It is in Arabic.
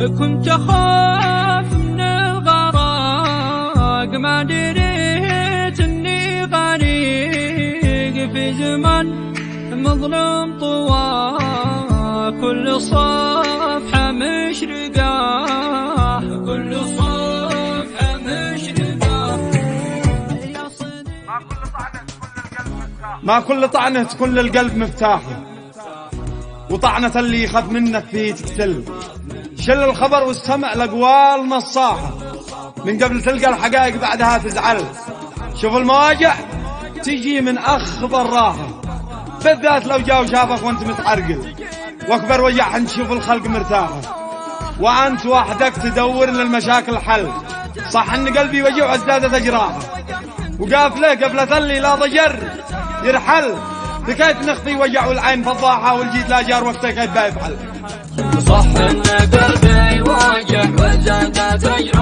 كنت أخاف من الغرق، ما دريت إني غريق في زمن مظلم طوى كل صفحة مشرقة، كل صفحة مشرقة. ما كل طعنة تكون للقلب مفتاحه، وطعنة اللي يخاف منك فيه تقتل. شل الخبر واستمع لأقوال نصاحة، من قبل تلقى الحقائق بعدها تزعل. شوف المواجع تجي من أخبر راحة، بالذات لو جاء وشافك وانت متعرقل. واكبر وجع ان تشوف الخلق مرتاحة، وانت وحدك تدور للمشاكل حل. صح ان قلبي وجع وازدادت اجراحه، وقافله قفلة اللي لا ضجر يرحل. بكيف نخفي وجع والعين فضاحة، والجيد لا جار وقته كيف بيفعل. صح ان قلبي وجع وازدادت اجراحه،